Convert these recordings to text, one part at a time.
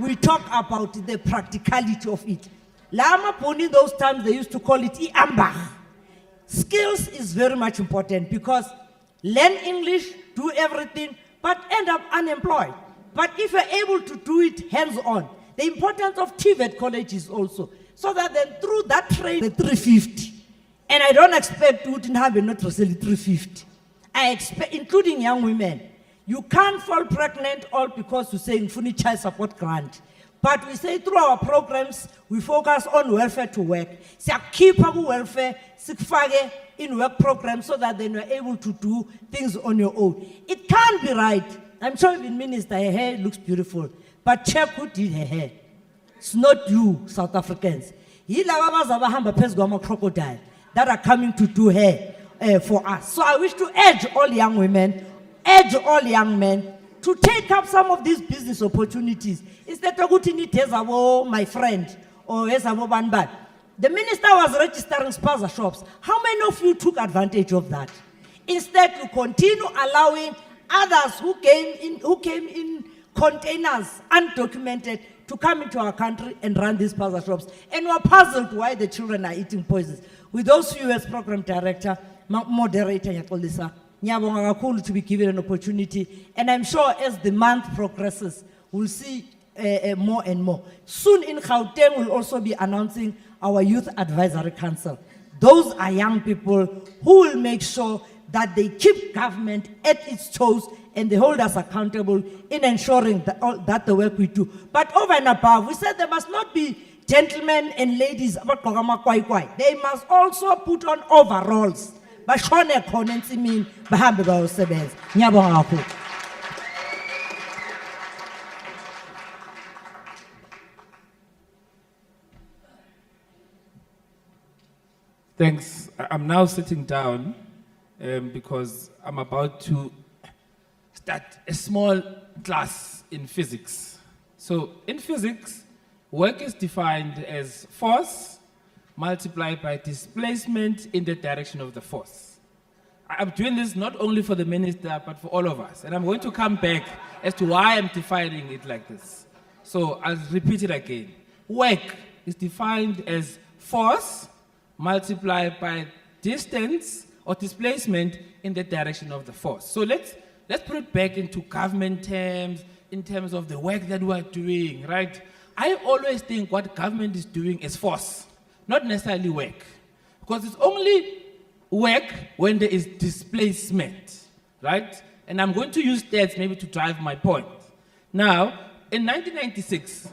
we talk about the practicality of it. Lama Pony, those times they used to call it iambach. Skills is very much important because learn English, do everything, but end up unemployed. But if you're able to do it hands-on, the importance of TVET colleges also, so that then through that trade, the 350, and I don't expect to have not recently 350. I expect, including young women, you can't fall pregnant all because you're saying funny child support grant. But we say through our programs, we focus on welfare to work. So keep up welfare, in work programs so that then you're able to do things on your own. It can't be right. I'm sure even minister, her hair looks beautiful. But check who did her hair. It's not you, South Africans. Crocodile that are coming to do hair for us. So I wish to urge all young women, urge all young men to take up some of these business opportunities. Instead of my friend or Banban. The minister was registering spaza shops. How many of you took advantage of that? Instead, to continue allowing others who came in containers, undocumented, to come into our country and run these spaza shops. And we're puzzled why the children are eating poisons. With those few as program director, moderator, to be given an opportunity. And I'm sure as the month progresses, we'll see more and more. Soon in Gauteng, we'll also be announcing our Youth Advisory Council. Those are young people who will make sure that they keep government at its toes and they hold us accountable in ensuring that the work we do. But over and above, we said there must not be gentlemen and ladies, they must also put on overalls. Thanks. I'm now sitting down because I'm about to start a small class in physics. So in physics, work is defined as force multiplied by displacement in the direction of the force. I'm doing this not only for the minister, but for all of us. And I'm going to come back as to why I'm defining it like this. So I'll repeat it again. Work is defined as force multiplied by distance or displacement in the direction of the force. So let's put it back into government terms, in terms of the work that we are doing, right? I always think what government is doing is force, not necessarily work. Because it's only work when there is displacement, right? And I'm going to use stats maybe to drive my point. Now, in 1996,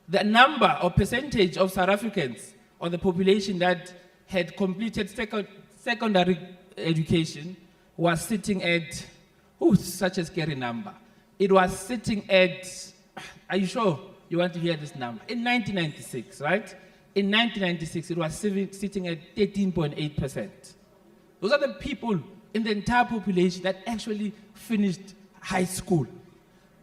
the number or percentage of South Africans or the population that had completed secondary education was sitting at, such a scary number. It was sitting at, are you sure you want to hear this number? In 1996, right? In 1996, it was sitting at 13.8%. Those are the people in the entire population that actually finished high school.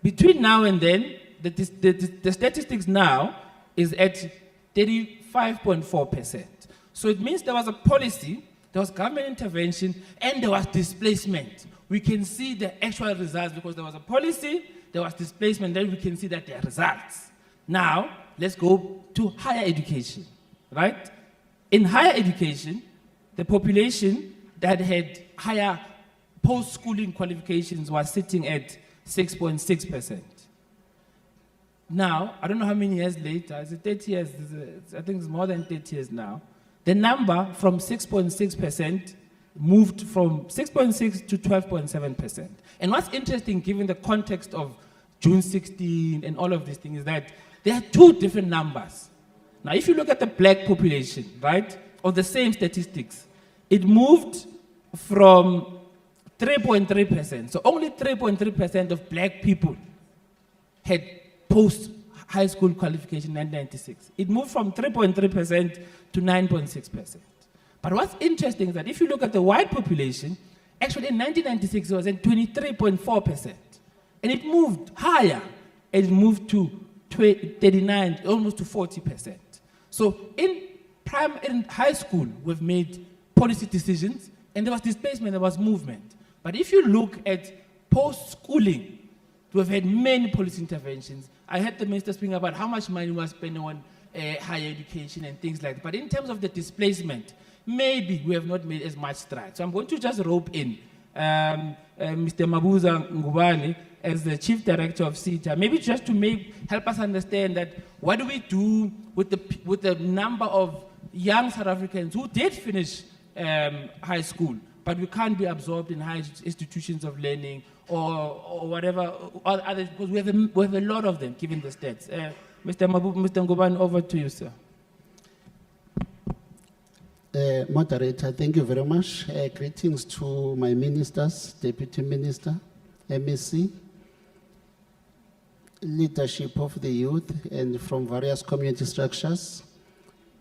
Between now and then, the statistics now is at 35.4%. So it means there was a policy, there was government intervention, and there was displacement. We can see the actual results because there was a policy, there was displacement, then we can see that there are results. Now, let's go to higher education, right? In higher education, the population that had higher post-schooling qualifications was sitting at 6.6%. Now, I don't know how many years later, is it 30 years? I think it's more than 30 years now. The number from 6.6% moved from 6.6 to 12.7%. And what's interesting, given the context of June 16 and all of these things, is that there are two different numbers. Now, if you look at the black population, right, of the same statistics, it moved from 3.3%. So only 3.3% of black people had post-high school qualification in 1996. It moved from 3.3% to 9.6%. But what's interesting is that if you look at the white population, actually in 1996 it was at 23.4%. And it moved higher. It moved to 39, almost to 40%. So in high school, we've made policy decisions, and there was displacement, there was movement. But if you look at post-schooling, We've had many policy interventions. I heard the minister speaking about how much money was spent on higher education and things like that. But in terms of the displacement, maybe we have not made as much strides. So I'm going to just rope in Mr. Mabuza Ngubane as the Chief Director of CETA, maybe just to help us understand that what do we do with the number of young South Africans who did finish high school, but we can't be absorbed in high institutions of learning or whatever, or others, because we have a lot of them, given the stats. Mr. Ngubane, over to you, sir. Moderator, thank you very much. Greetings to my ministers, Deputy Minister, MEC, leadership of the youth and from various community structures,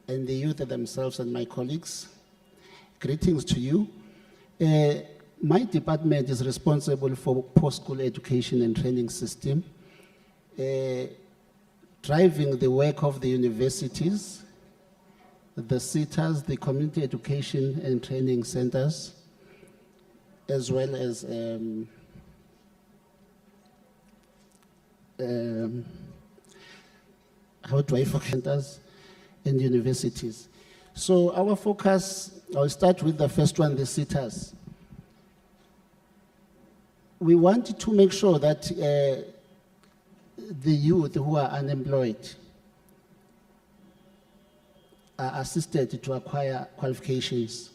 and the youth themselves and my colleagues. Greetings to you. My department is responsible for post-school education and training system, driving the work of the universities, the CETAs, the community education and training centers, as well as how do I forget centers and universities. So our focus, I'll start with the first one, the CETAs. We want to make sure that the youth who are unemployed are assisted to acquire qualifications.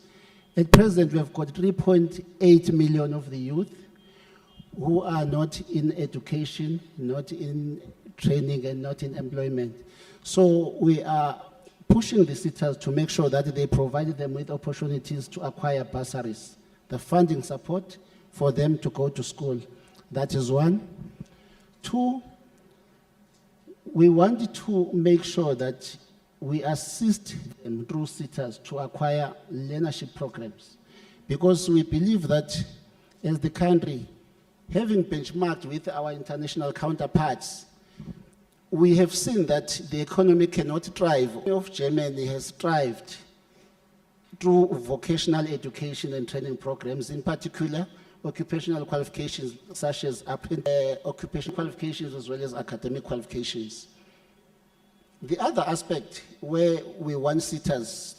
At present, we have got 3.8 million of the youth who are not in education, not in training, and not in employment. So we are pushing the CETAs to make sure that they provide them with opportunities to acquire bursaries, the funding support for them to go to school. That is one. Two, we want to make sure that we assist them through CETAs to acquire learnership programs, because we believe that as the country, having benchmarked with our international counterparts, we have seen that the economy cannot thrive. Of Germany has thrived through vocational education and training programs, in particular occupational qualifications such as occupational qualifications as well as academic qualifications. The other aspect where we want CETAs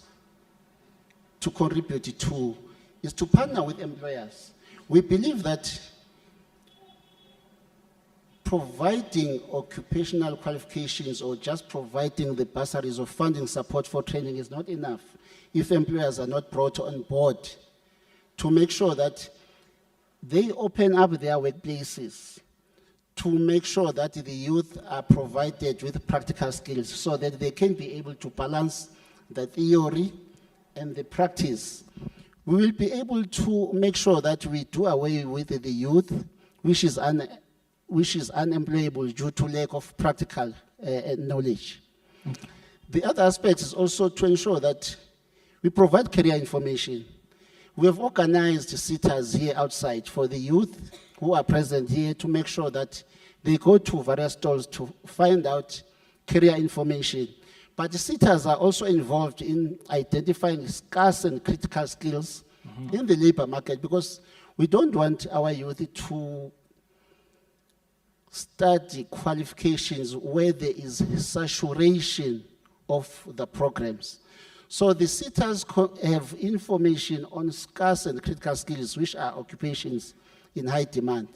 to contribute to is to partner with employers. We believe that providing occupational qualifications or just providing the bursaries or funding support for training is not enough if employers are not brought on board to make sure that they open up their workplaces, to make sure that the youth are provided with practical skills so that they can be able to balance the theory and the practice. We will be able to make sure that we do away with the youth which is unemployable due to lack of practical knowledge. The other aspect is also to ensure that we provide career information. We have organized CETAs here outside for the youth who are present here to make sure that they go to various stalls to find out career information. But the CETAs are also involved in identifying scarce and critical skills in the labor market, because we don't want our youth to study qualifications where there is saturation of the programs. So the CETAs have information on scarce and critical skills, which are occupations in high demand.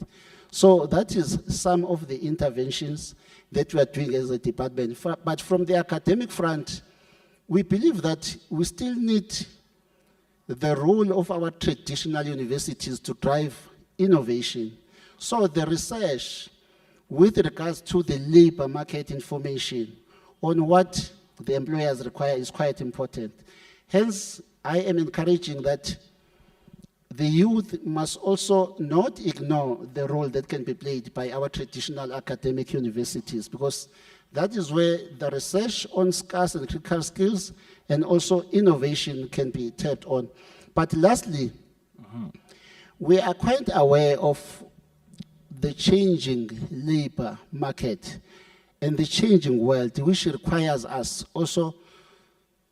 So that is some of the interventions that we are doing as a department. But from the academic front, we believe that we still need the role of our traditional universities to drive innovation. So the research with regards to the labor market information on what the employers require is quite important. Hence, I am encouraging that the youth must also not ignore the role that can be played by our traditional academic universities, because that is where the research on scarce and critical skills and also innovation can be tapped on. But lastly, we are quite aware of the changing labor market and the changing world, which requires us also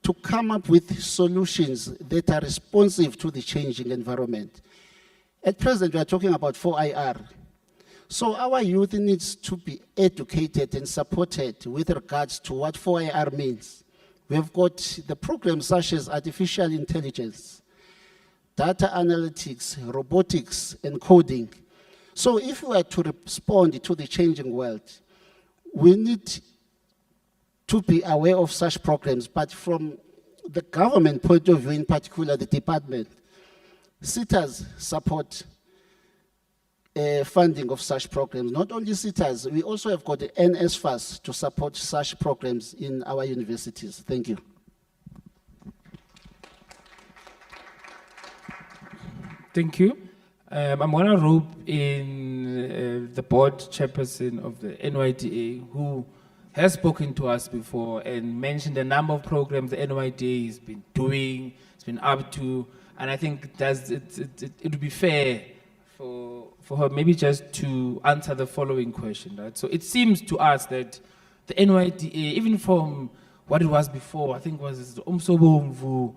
to come up with solutions that are responsive to the changing environment. At present, we are talking about 4IR. So our youth needs to be educated and supported with regards to what 4IR means. We've got the programs such as artificial intelligence, data analytics, robotics, and coding. So if we are to respond to the changing world, we need to be aware of such programs, but from the government point of view, in particular the department, SITAs support funding of such programs. Not only SITAs, we also have got the NSFAS to support such programs in our universities. Thank you. Thank you. I'm going to rope in the board chairperson of the NYDA, who has spoken to us before and mentioned a number of programs the NYDA has been doing, it's been up to, and I think it would be fair for her maybe just to answer the following question, right? So it seems to us that the NYDA, even from what it was before, I think was Umsobomvu,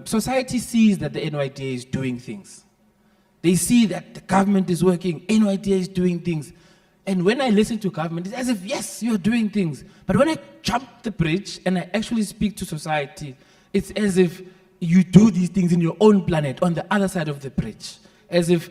society sees that the NYDA is doing things. They see that the government is working, NYDA is doing things. And when I listen to government, it's as if, yes, you're doing things. But when I jump the bridge and I actually speak to society, it's as if you do these things in your own planet, on the other side of the bridge. As if,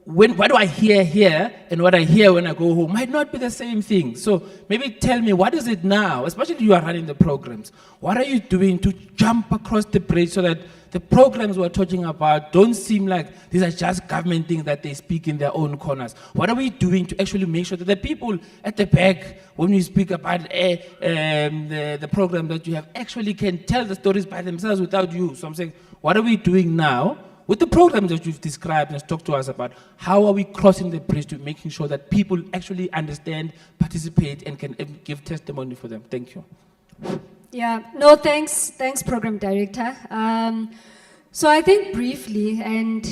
what do I hear here and what I hear when I go home might not be the same thing. So maybe tell me, what is it now, especially you are running the programs, what are you doing to jump across the bridge so that the programs we're talking about don't seem like these are just government things that they speak in their own corners? What are we doing to actually make sure that the people at the back, when we speak about the program that you have, actually can tell the stories by themselves without you? So I'm saying, what are we doing now with the programs that you've described and talked to us about? How are we crossing the bridge to making sure that people actually understand, participate, and can give testimony for them? Thank you. Yeah, no, thanks, Program Director. So I think briefly, and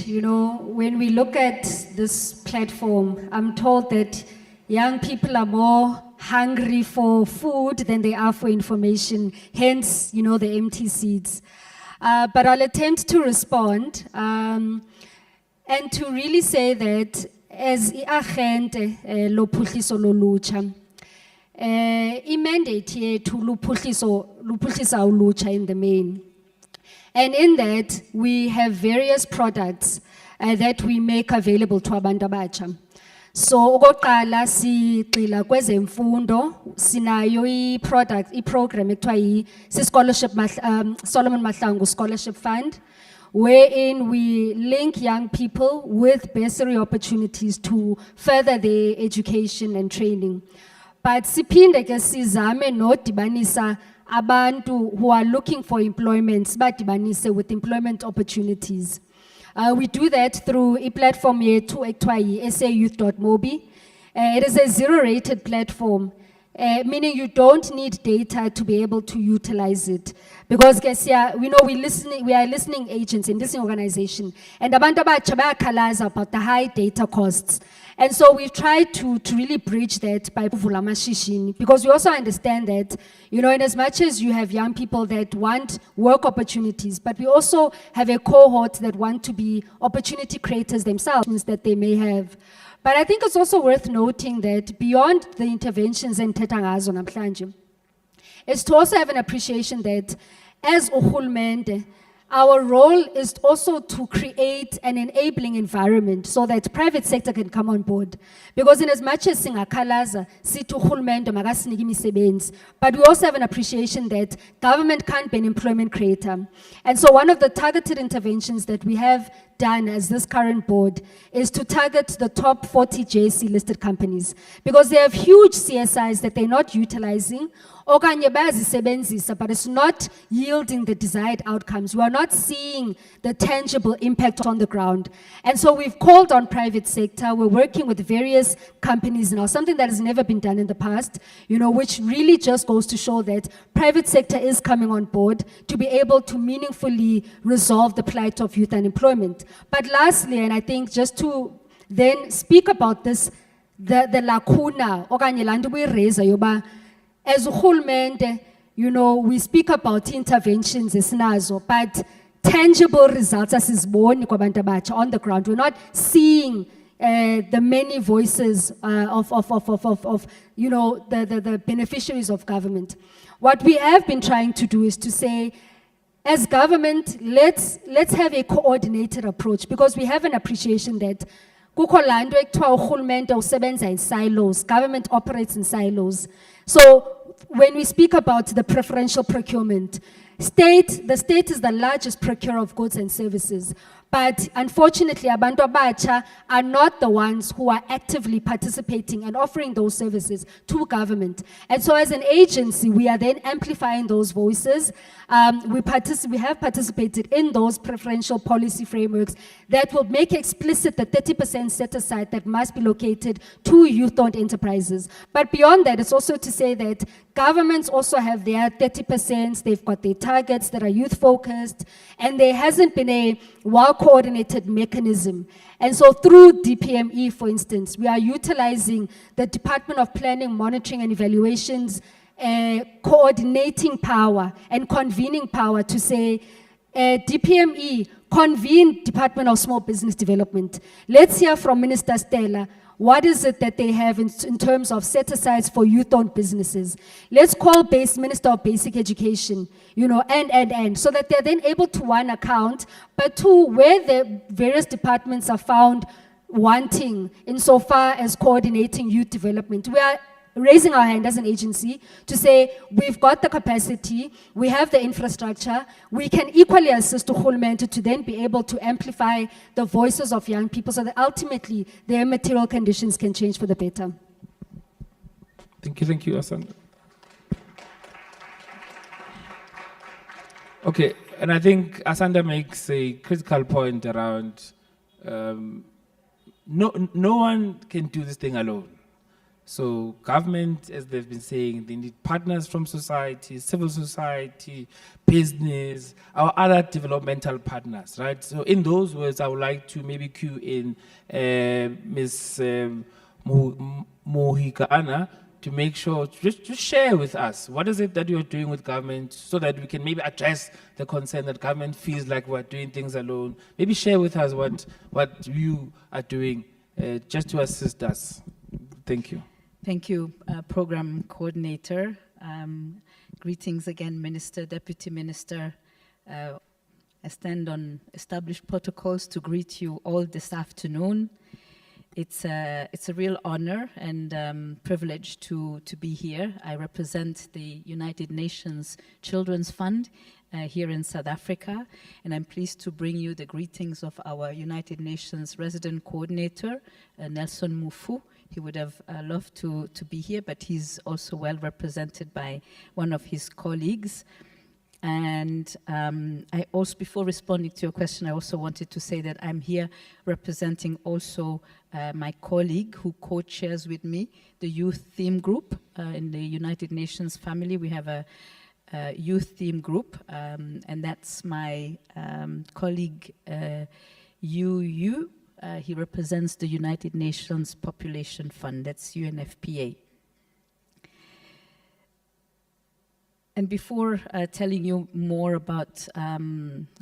when we look at this platform, I'm told that young people are more hungry for food than they are for information, hence, the empty seats. But I'll attempt to respond and to really say that as i-agente lophuhliso lolutsha, i-mandate yethu luphuhlisa ulutsha in the main. And in that, we have various products that we make available to abantu abatsha. So, okokuqala sigxila kwezemfundo, sinayo i-program ekuthiwa si-scholarship, Solomon Mahlangu Scholarship Fund, wherein we link young people with bursary opportunities to further their education and training. But siphinde ke sizame nodibanisa abantu who are looking for employment, badibanise with employment opportunities. We do that through a platform yethu ekuthiwa sayouth.mobi. It is a zero-rated platform, meaning you don't need data to be able to utilize it. Because we know we are listening agents in this organization, and abantu abatsha bayakhalaza about the high data costs. And so we've tried to really bridge that by kuvula amashishini, because we also understand that, in as much as you have young people that want work opportunities, but we also have a cohort that want to be opportunity creators themselves that they may have. But I think it's also worth noting that beyond the interventions in Tetangazo namhlanje, is to also have an appreciation that as urhulumente, our role is also to create an enabling environment so that private sector can come on board. Because in as much as singakhalaza, sithi urhulumente makasinike imisebenzi, but we also have an appreciation that government can't be an employment creator. And so one of the targeted interventions that we have done as this current board is to target the top 40 JSE listed companies, because they have huge CSIs that they're not utilizing, okanye bayazisebenzisa, but it's not yielding the desired outcomes. We are not seeing the tangible impact on the ground. And so we've called on private sector. We're working with various companies now, something that has never been done in the past, which really just goes to show that private sector is coming on board to be able to meaningfully resolve the plight of youth unemployment. But lastly, and I think just to then speak about this, the lacuna, okanye lanto buyireza yoba, as urhulumente, we speak about interventions esinazo, but tangible results asiziboni kwabantu abatsha on the ground. We're not seeing the many voices of you know, the beneficiaries of government. What we have been trying to do is to say, as government, let's have a coordinated approach, because we have an appreciation that kukho laa nto ekuthiwa urhulumente usebenza in silos, government operates in silos. So when we speak about the preferential procurement, the state is the largest procurer of goods and services. But unfortunately, abantu abatsha are not the ones who are actively participating and offering those services to government. And so as an agency, we are then amplifying those voices. We have participated in those preferential policy frameworks that will make explicit the 30% set aside that must be located to youth-owned enterprises. But beyond that, it's also to say that governments also have their 30%, they've got their targets that are youth-focused, and there hasn't been a well-coordinated mechanism. And so through DPME, for instance, we are utilizing the Department of Planning, Monitoring and Evaluation's coordinating power and convening power to say, DPME, convene Department of Small Business Development. Let's hear from Minister Stella. What is it that they have in terms of set-asides for youth-owned businesses? Let's call Minister of Basic Education, you know, and, so that they're then able to, one, account, but two, where the various departments are found wanting insofar as coordinating youth development. We are raising our hand as an agency to say, we've got the capacity, we have the infrastructure, we can equally assist Urhulumente to then be able to amplify the voices of young people so that ultimately their material conditions can change for the better. Thank you, Asanda. Okay, and I think Asanda makes a critical point around no one can do this thing alone. So government, as they've been saying, they need partners from society, civil society, business, our other developmental partners, right? So in those words, I would like to maybe cue in Ms. Mohikana to make sure, just share with us, what is it that you're doing with government so that we can maybe address the concern that government feels like we're doing things alone. Maybe share with us what you are doing just to assist us. Thank you. Thank you, Program Coordinator. Greetings again, Minister, Deputy Minister. I stand on established protocols to greet you all this afternoon. It's a real honor and privilege to be here. I represent the United Nations Children's Fund here in South Africa, and I'm pleased to bring you the greetings of our United Nations Resident Coordinator, Nelson Mufu. He would have loved to be here, but he's also well represented by one of his colleagues. And I also, before responding to your question, I also wanted to say that I'm here representing also my colleague who co-chairs with me the youth theme group in the United Nations family. We have a youth theme group, and that's my colleague Yu. He represents the United Nations Population Fund, that's UNFPA. And before telling you more about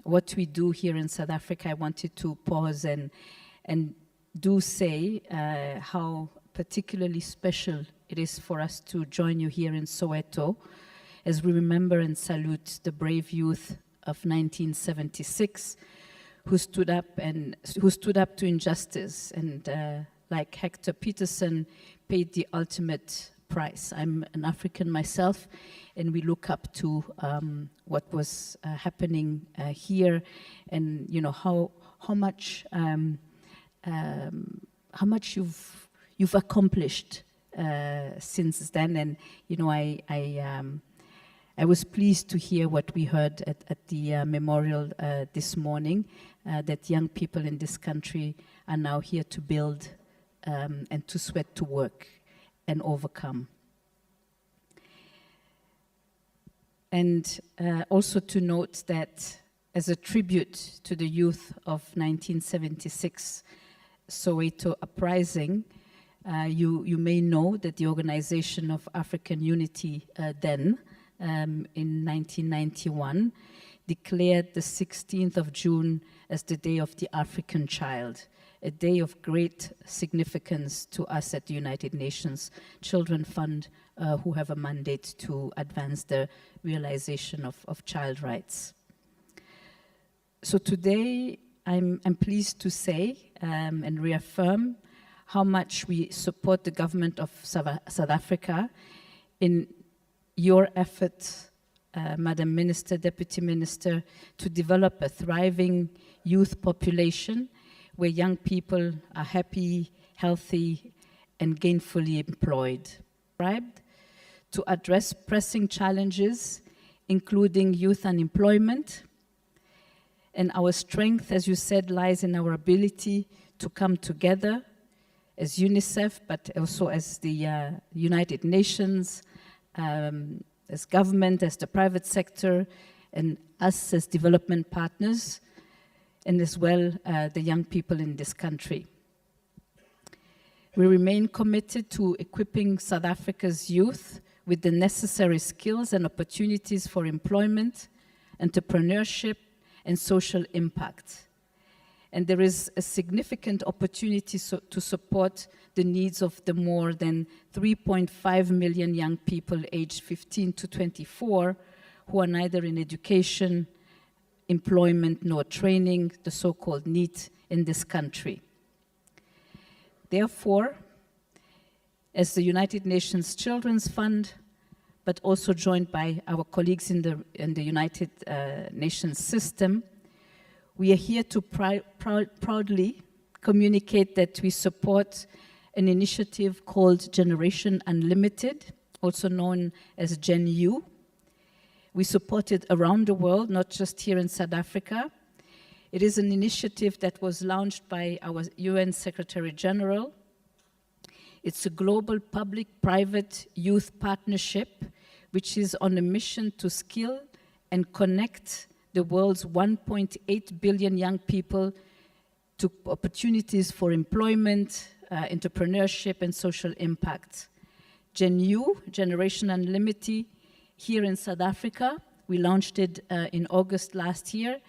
what we do here in South Africa, I wanted to pause and do say how particularly special it is for us to join you here in Soweto as we remember and salute the brave youth of 1976 who stood up to injustice and like Hector Peterson paid the ultimate price. I'm an African myself, and we look up to what was happening here, and you know how much you've accomplished since then. And you know I was pleased to hear what we heard at the memorial this morning, that young people in this country are now here to build and to sweat to work and overcome. And also to note that as a tribute to the youth of 1976 Soweto uprising, you may know that the Organization of African Unity then, in 1991, declared the 16th of June as the Day of the African Child. a day of great significance to us at the United Nations Children Fund, who have a mandate to advance the realization of child rights. So today, I'm pleased to say and reaffirm how much we support the government of South Africa in your efforts, Madam Minister, Deputy Minister, to develop a thriving youth population where young people are happy, healthy, and gainfully employed. To address pressing challenges, including youth unemployment. And our strength, as you said, lies in our ability to come together as UNICEF, but also as the United Nations, as government, as the private sector, and us as development partners, and as well the young people in this country. We remain committed to equipping South Africa's youth with the necessary skills and opportunities for employment, entrepreneurship, and social impact. And there is a significant opportunity to support the needs of the more than 3.5 million young people aged 15 to 24 who are neither in education, employment, nor training, the so-called NEET, in this country. Therefore, as the United Nations Children's Fund, but also joined by our colleagues in the United Nations system, we are here to proudly communicate that we support an initiative called Generation Unlimited, also known as Gen U. We support it around the world, not just here in South Africa. It is an initiative that was launched by our UN Secretary General. It's a global public-private youth partnership, which is on a mission to skill and connect the world's 1.8 billion young people to opportunities for employment, entrepreneurship, and social impact. Gen U, Generation Unlimited, here in South Africa, we launched it in August last year,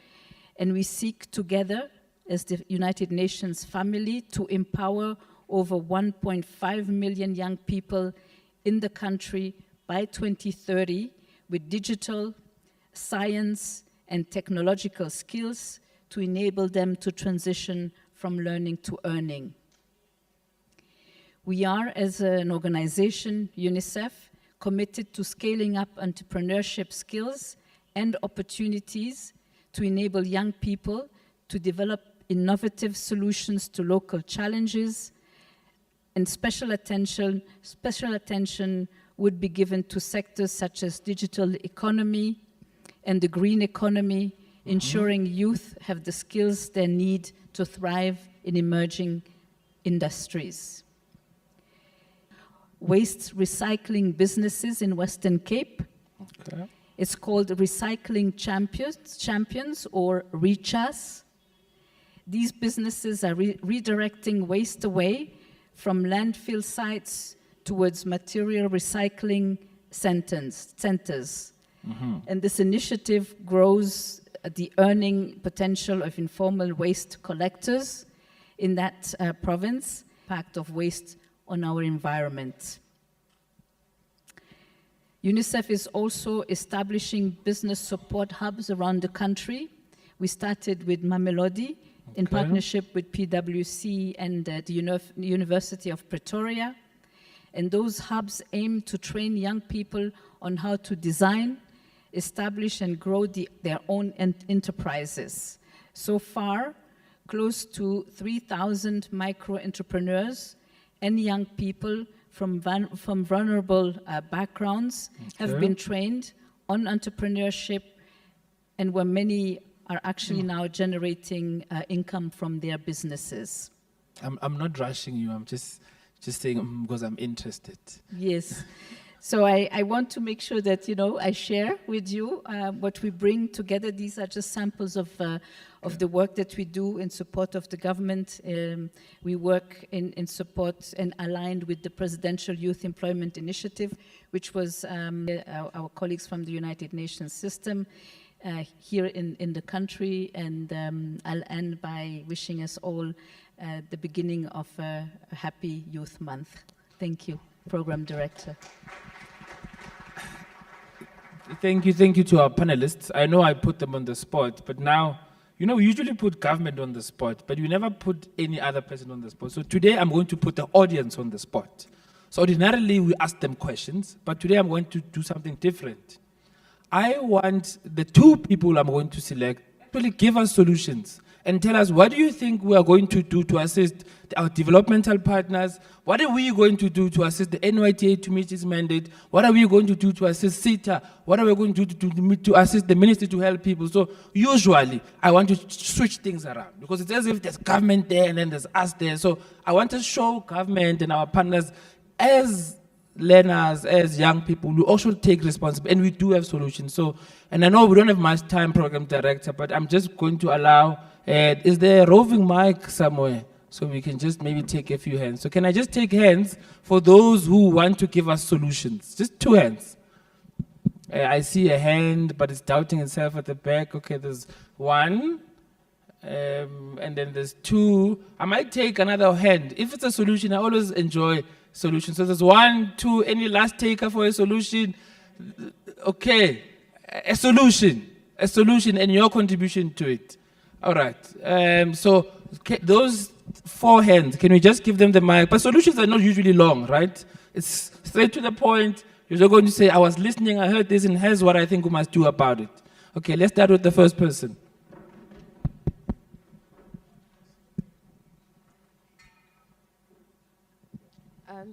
and we seek together as the United Nations family to empower over 1.5 million young people in the country by 2030 with digital, science, and technological skills to enable them to transition from learning to earning. We are, as an organization, UNICEF, committed to scaling up entrepreneurship skills and opportunities to enable young people to develop innovative solutions to local challenges, and special attention would be given to sectors such as digital economy and the green economy, ensuring youth have the skills they need to thrive in emerging industries. Waste recycling businesses in Western Cape. Okay. It's called Recycling Champions or RECHAS. These businesses are redirecting waste away from landfill sites towards material recycling centers. And this initiative grows the earning potential of informal waste collectors in that province, impact of waste on our environment. UNICEF is also establishing business support hubs around the country. We started with Mamelodi in partnership with PwC and the University of Pretoria. And those hubs aim to train young people on how to design, establish and grow their own enterprises. So far, close to 3,000 micro-entrepreneurs and young people from vulnerable backgrounds have been trained on entrepreneurship, and where many are actually now generating income from their businesses. I'm not rushing you, I'm just saying because I'm interested. Yes. So I want to make sure that, I share with you what we bring together. These are just samples of the work that we do in support of the government. We work in support and aligned with the Presidential Youth Employment Initiative, which was our colleagues from the United Nations system. here in the country. And I'll end by wishing us all the beginning of a happy Youth Month. Thank you, Program Director. Thank you to our panelists. I know I put them on the spot, but now, you know, we usually put government on the spot, but we never put any other person on the spot. So today I'm going to put the audience on the spot. So ordinarily we ask them questions, but today I'm going to do something different. I want the two people I'm going to select actually give us solutions and tell us, what do you think we are going to do to assist our developmental partners? What are we going to do to assist the NYTA to meet its mandate? What are we going to do to assist CETA? What are we going to do to assist the ministry to help people? So usually, I want to switch things around because it's as if there's government there and then there's us there. So I want to show government and our partners as learners, as young people, we also take responsibility and we do have solutions. So, and I know we don't have much time, Program Director, but I'm just going to allow, is there a roving mic somewhere? So we can just maybe take a few hands. So can I just take hands for those who want to give us solutions? Just 2 hands. I see a hand, but it's doubting itself at the back. Okay, there's 1. And then there's 2. I might take another hand. If it's a solution, I always enjoy solutions. So there's 1, 2, any last taker for a solution? Okay, a solution and your contribution to it. All right, so those 4 hands, can we just give them the mic? But solutions are not usually long, right? It's straight to the point. You're just going to say, I was listening, I heard this, and here's what I think we must do about it. Okay, let's start with the first person.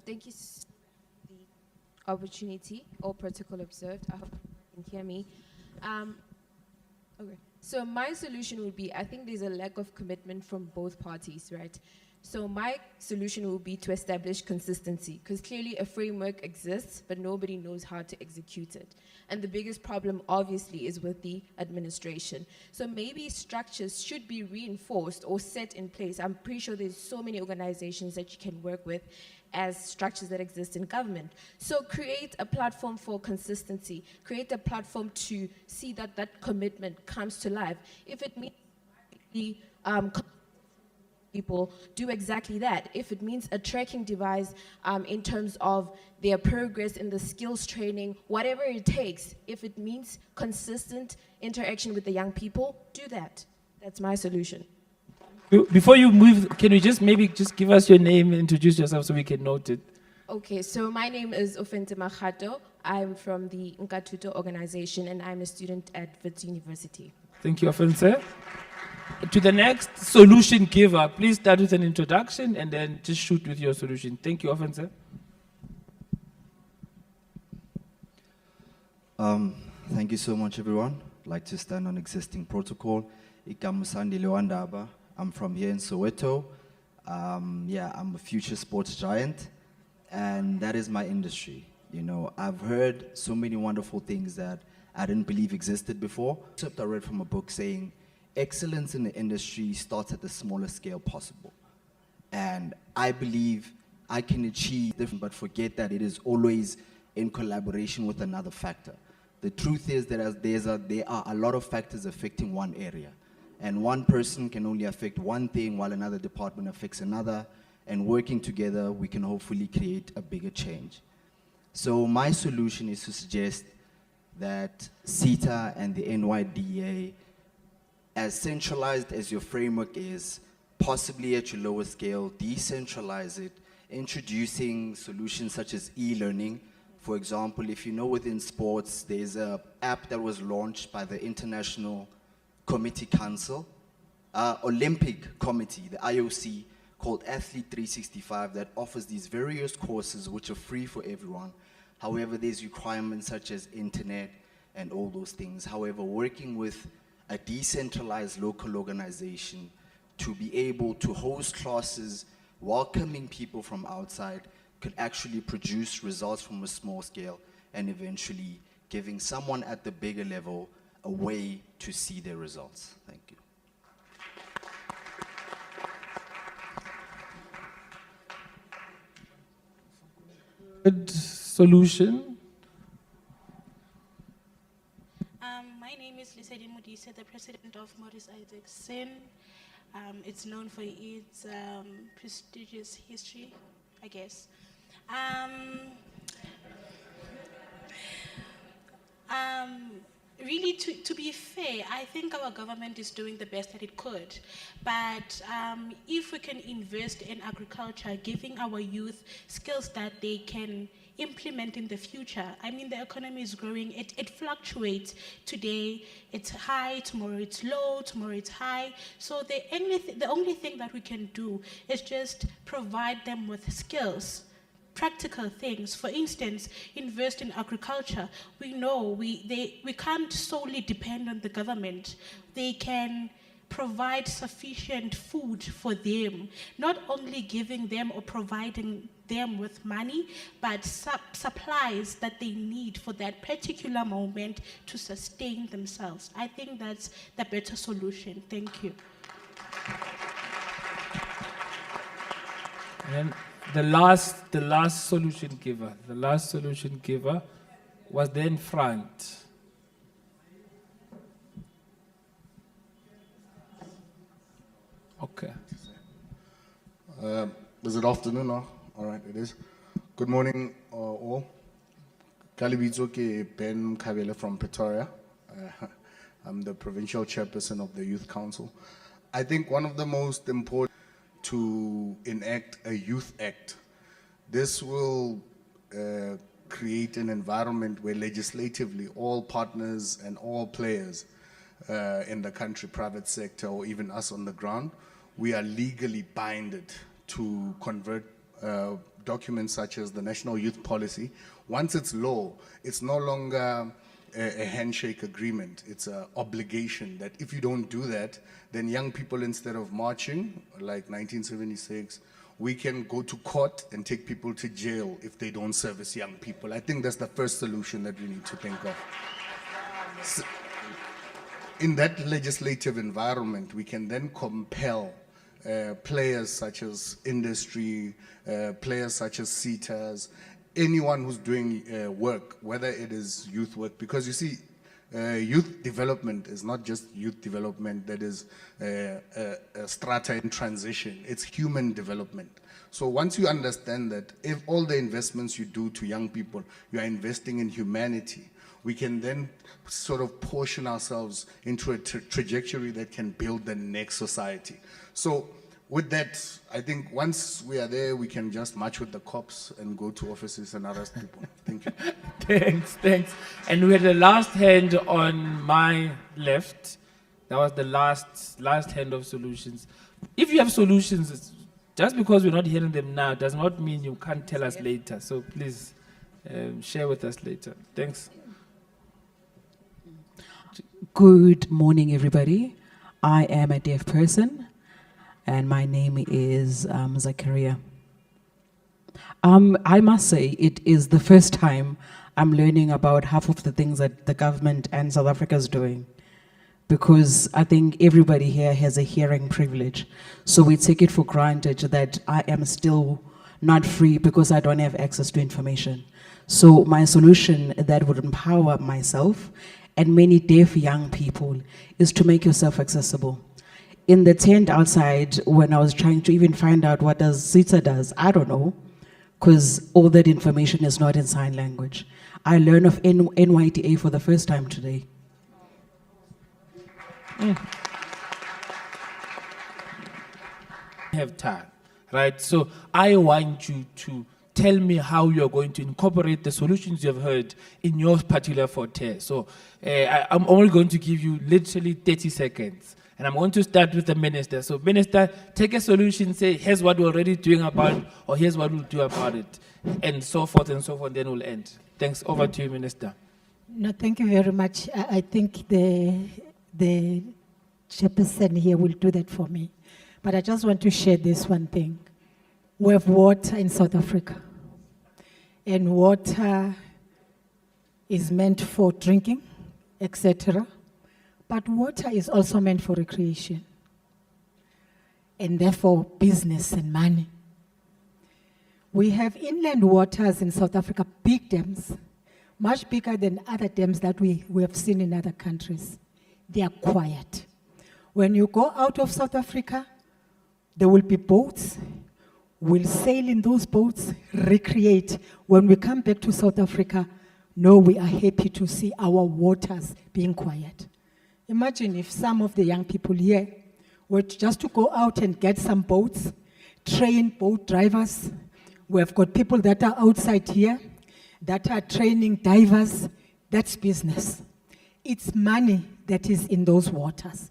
Thank you for the opportunity. All protocol observed. I hope you can hear me. Okay. So my solution would be, I think there's a lack of commitment from both parties, right? So my solution will be to establish consistency, because clearly a framework exists, but nobody knows how to execute it. And the biggest problem, obviously, is with the administration. So maybe structures should be reinforced or set in place. I'm pretty sure there's so many organizations that you can work with as structures that exist in government. So create a platform for consistency, create a platform to see that that commitment comes to life. If it means people do exactly that. If it means a tracking device in terms of their progress in the skills training, whatever it takes, if it means consistent interaction with the young people, do that. That's my solution. Before you move, can you just maybe just give us your name and introduce yourself so we can note it? Okay, so my name is Ofente Machato. I'm from the Nkatuto organization and I'm a student at Wits University. Thank you, Ofente. To the next solution giver, please start with an introduction and then just shoot with your solution. Thank you, Ofente. Thank you so much, everyone. I'd like to stand on existing protocol. Ikamusandi Lewandaba. I'm from here in Soweto. I'm a future sports giant, and that is my industry. You know, I've heard so many wonderful things that I didn't believe existed before. Except I read from a book saying, excellence in the industry starts at the smallest scale possible. And I believe I can achieve different, but forget that it is always in collaboration with another factor. The truth is that there are a lot of factors affecting one area. And one person can only affect one thing while another department affects another. And working together, we can hopefully create a bigger change. So my solution is to suggest that CETA and the NYDA, as centralized as your framework is, possibly at your lower scale, decentralize it, introducing solutions such as e-learning. For example, if you know within sports, there's an app that was launched by the International Committee Council, Olympic Committee, the IOC, called Athlete 365 that offers these various courses which are free for everyone. However, there's requirements such as internet and all those things. However, working with a decentralized local organization to be able to host classes, welcoming people from outside, could actually produce results from a small scale and eventually giving someone at the bigger level a way to see their results. Thank you. Good solution. My name is Lisedin said the president of Maurice Isaacson. It's known for its prestigious history, I guess. Really, to be fair, I think our government is doing the best that it could. But if we can invest in agriculture, giving our youth skills that they can implement in the future. I mean, the economy is growing. It fluctuates. Today it's high, tomorrow it's low, tomorrow it's high. So the only thing that we can do is just provide them with skills. Practical things. For instance, invest in agriculture. We know we can't solely depend on the government. They can provide sufficient food for them, not only giving them or providing them with money, but supplies that they need for that particular moment to sustain themselves. I think that's the better solution. Thank you. And the last solution giver was then front. Okay. Is it afternoon now? All right, it is. Good morning, all. Kalibitso ke Ben Kabele from Pretoria. I'm the provincial chairperson of the Youth Council. I think one of the most important to enact a youth act. This will create an environment where legislatively all partners and all players in the country, private sector, or even us on the ground, we are legally binded to convert documents such as the National Youth Policy. Once it's law, it's no longer a handshake agreement. It's an obligation that if you don't do that, then young people, instead of marching like 1976, we can go to court and take people to jail if they don't service young people. I think that's the first solution that we need to think of. So, in that legislative environment, we can then compel players such as industry, players such as CETAs, anyone who's doing work, whether it is youth work, because you see, youth development is not just youth development that is a strata in transition, it's human development. So once you understand that if all the investments you do to young people, you are investing in humanity, we can then sort of portion ourselves into a trajectory that can build the next society. So with that, I think once we are there, we can just march with the cops and go to offices and arrest people. Thank you. Thanks. And we had the last hand on my left. That was the last hand of solutions. If you have solutions, just because we're not hearing them now does not mean you can't tell us later. So please share with us later. Thanks. Good morning, everybody. I am a deaf person, and my name is Zakaria. I must say, it is the first time I'm learning about half of the things that the government and South Africa is doing, because I think everybody here has a hearing privilege. So we take it for granted that I am still not free because I don't have access to information. So my solution that would empower myself and many deaf young people is to make yourself accessible. In the tent outside, when I was trying to even find out what does CETA does, I don't know, because all that information is not in sign language. I learned of NYTA for the first time today. Have time, right? So I want you to tell me how you're going to incorporate the solutions you've heard in your particular forte. So I'm only going to give you literally 30 seconds. And I'm going to start with the minister. So minister, take a solution, say, here's what we're already doing about it, or here's what we'll do about it, and so forth, then we'll end. Thanks. Over to you, minister. No, thank you very much. I think the chairperson here will do that for me. But I just want to share this one thing. We have water in South Africa. And water is meant for drinking, etc. But water is also meant for recreation. And therefore, business and money. We have inland waters in South Africa, big dams, much bigger than other dams that we have seen in other countries. they are quiet. When you go out of South Africa, there will be boats. We'll sail in those boats, recreate. When we come back to South Africa, no, we are happy to see our waters being quiet. Imagine if some of the young people here were just to go out and get some boats, train boat drivers. We have got people that are outside here that are training divers. That's business. It's money that is in those waters.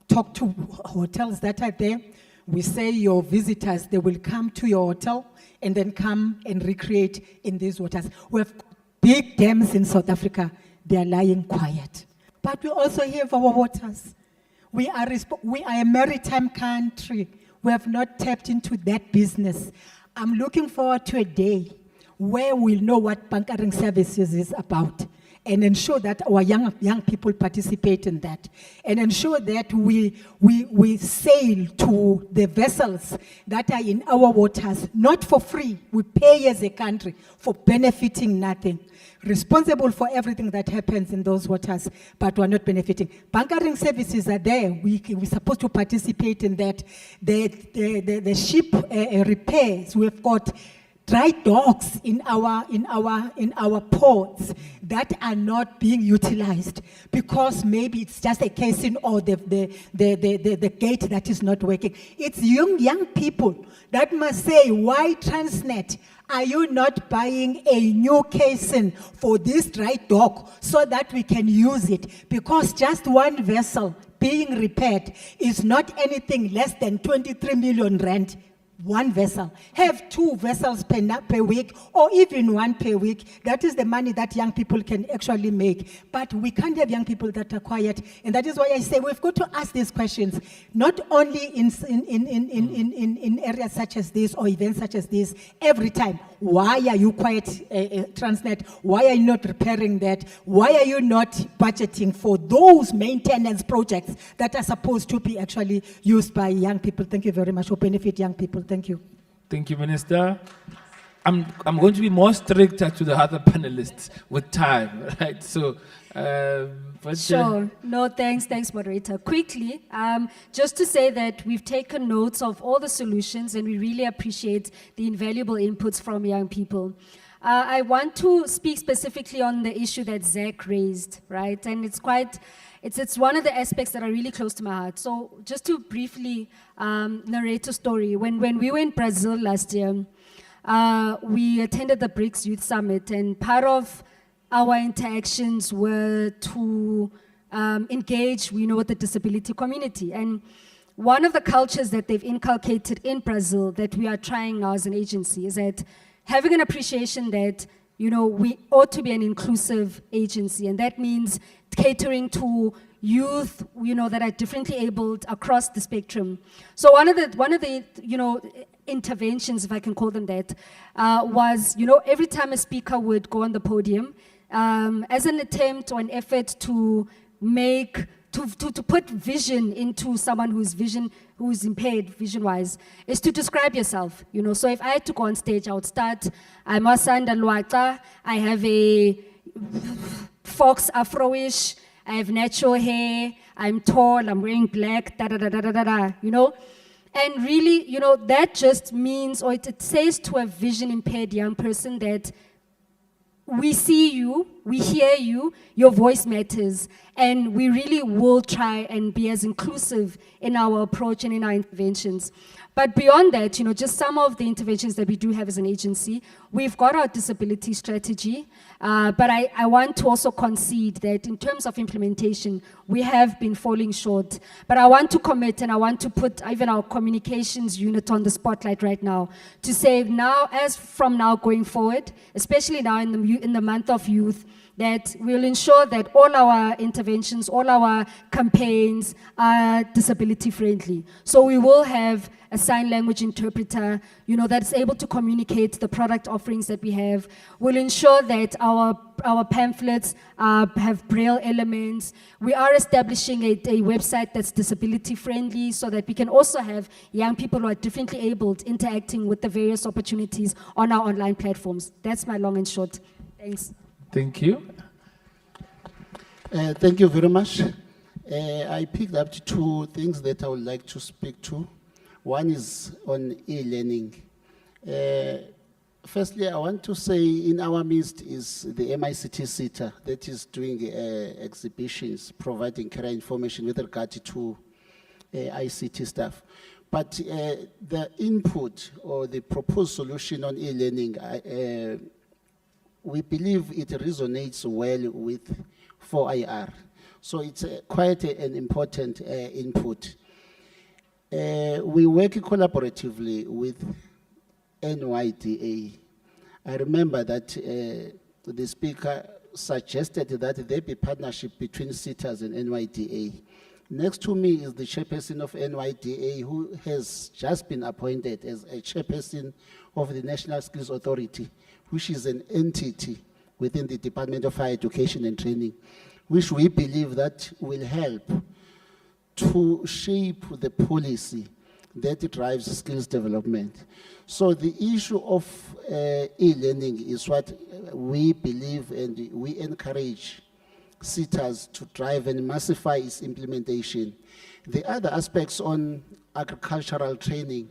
Talk to hotels that are there. We say your visitors, they will come to your hotel and then come and recreate in these waters. We have big dams in South Africa. They are lying quiet. But we also have our waters. We are a maritime country. We have not tapped into that business. I'm looking forward to a day where we'll know what bunkering services is about and ensure that our young people participate in that and ensure that we sail to the vessels that are in our waters, not for free. We pay as a country for benefiting nothing. Responsible for everything that happens in those waters, but we're not benefiting. Bunkering services are there. We're supposed to participate in that. The ship repairs, we've got dry docks in our ports that are not being utilized because maybe it's just a casing or the gate that is not working. It's young people that must say, why Transnet? Are you not buying a new casing for this dry dock so that we can use it? Because just one vessel being repaired is not anything less than 23 million rand. One vessel. Have 2 vessels per week or even 1 per week. That is the money that young people can actually make. But we can't have young people that are quiet. And that is why I say we've got to ask these questions, not only in areas such as this or events such as this, every time. Why are you quiet, Transnet? Why are you not repairing that? Why are you not budgeting for those maintenance projects that are supposed to be actually used by young people? Thank you very much. Or benefit young people. Thank you. Thank you, Minister. I'm going to be more stricter to the other panelists with time, right? So, Sure. No, thanks, moderator. Quickly, just to say that we've taken notes of all the solutions and we really appreciate the invaluable inputs from young people. I want to speak specifically on the issue that Zach raised, right? And it's one of the aspects that are really close to my heart. So just to briefly narrate a story, when we were in Brazil last year, we attended the BRICS Youth Summit, and part of our interactions were to engage, with the disability community. And one of the cultures that they've inculcated in Brazil that we are trying now as an agency is that having an appreciation that, we ought to be an inclusive agency. And that means catering to youth, that are differently abled across the spectrum. So one of the interventions, if I can call them that, was, every time a speaker would go on the podium, as an attempt or an effort to put vision into someone who's impaired vision-wise, is to describe yourself. So if I had to go on stage, I would start, I'm Wasanda Lwaka, I have a fox afroish, I have natural hair, I'm tall, I'm wearing black, And really, that just means, or it says to a vision impaired young person that we see you, we hear you, your voice matters, and we really will try and be as inclusive in our approach and in our interventions. But beyond that, just some of the interventions that we do have as an agency, we've got our disability strategy, but I want to also concede that in terms of implementation, we have been falling short. But I want to commit, and I want to put even our communications unit on the spotlight right now to say now, as from now going forward, especially now in the month of youth, that we'll ensure that all our interventions, all our campaigns are disability friendly. So we will have a sign language interpreter, that's able to communicate the product offerings that we have. We'll ensure that our pamphlets have braille elements. We are establishing a website that's disability friendly so that we can also have young people who are differently abled interacting with the various opportunities on our online platforms. That's my long and short. Thanks. Thank you. Thank you very much. I picked up two things that I would like to speak to. One is on e-learning. Firstly, I want to say in our midst is the MICT SITA that is doing exhibitions, providing career information with regard to ICT stuff. But the input or the proposed solution on e-learning, we believe it resonates well with 4IR. So it's quite an important input. We work collaboratively with NYDA. I remember that the speaker suggested that there be partnership between SITAs and NYDA. Next to me is the chairperson of NYDA, who has just been appointed as a chairperson of the National Skills Authority, which is an entity within the Department of Higher Education and Training, which we believe that will help to shape the policy that drives skills development. So the issue of e-learning is what we believe and we encourage SITAs to drive and massify its implementation. The other aspects on agricultural training,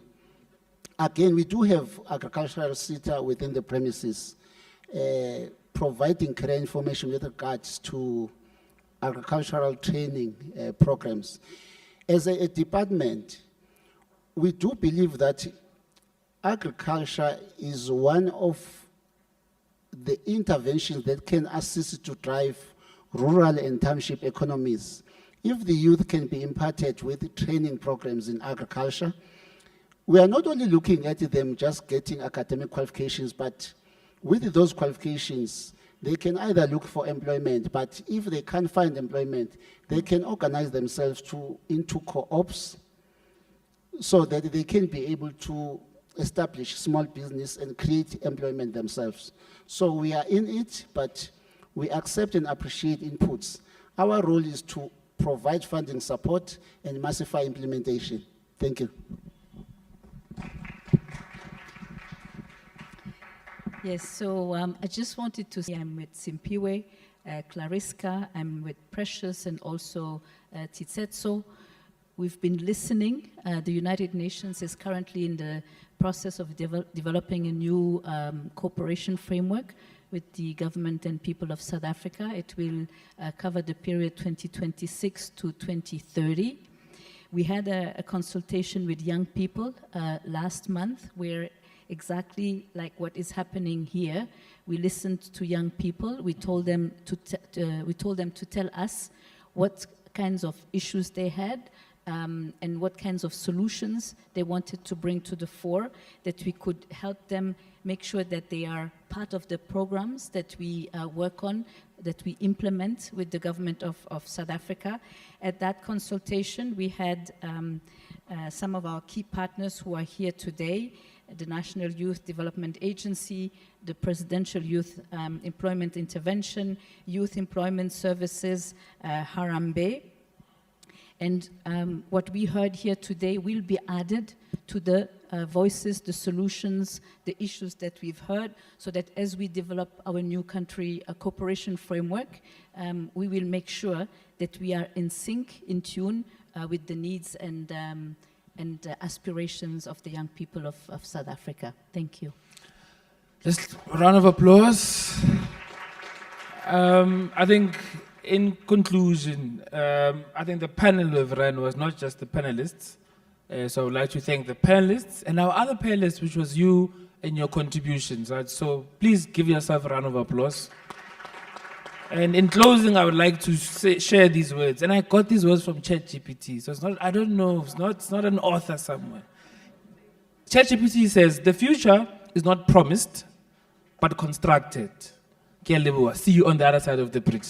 again, we do have agricultural SITA within the premises, providing career information with regards to agricultural training programs. As a department, we do believe that agriculture is one of the interventions that can assist to drive rural and township economies. If the youth can be imparted with training programs in agriculture, we are not only looking at them just getting academic qualifications, but with those qualifications, they can either look for employment, but if they can't find employment, they can organize themselves into co-ops so that they can be able to establish small business and create employment themselves. So we are in it, but we accept and appreciate inputs. Our role is to provide funding support and massify implementation. Thank you. Yes, so I just wanted to say I'm with Simpiwe, Clariska, I'm with Precious, and also Titsetso. We've been listening. The United Nations is currently in the process of developing a new cooperation framework with the government and people of South Africa. It will cover the period 2026 to 2030. We had a consultation with young people last month where exactly like what is happening here, we listened to young people. We told them to tell us what kinds of issues they had and what kinds of solutions they wanted to bring to the fore, that we could help them make sure that they are part of the programs that we work on, that we implement with the government of South Africa. At that consultation, we had some of our key partners who are here today, the National Youth Development Agency, the Presidential Youth Employment Intervention, Youth Employment Services, Harambe. And what we heard here today will be added to the voices, the solutions, the issues that we've heard, so that as we develop our new country cooperation framework, we will make sure that we are in sync, in tune with the needs and aspirations of the young people of South Africa. Thank you. Just a round of applause. I think in conclusion, I think the panel we've run was not just the panelists. So I would like to thank the panelists and our other panelists, which was you and your contributions. Right? So please give yourself a round of applause. And in closing, I would like to share these words. And I got these words from ChatGPT. So it's not, I don't know, it's not an author somewhere. ChatGPT says, the future is not promised, but constructed. See you on the other side of the bridge.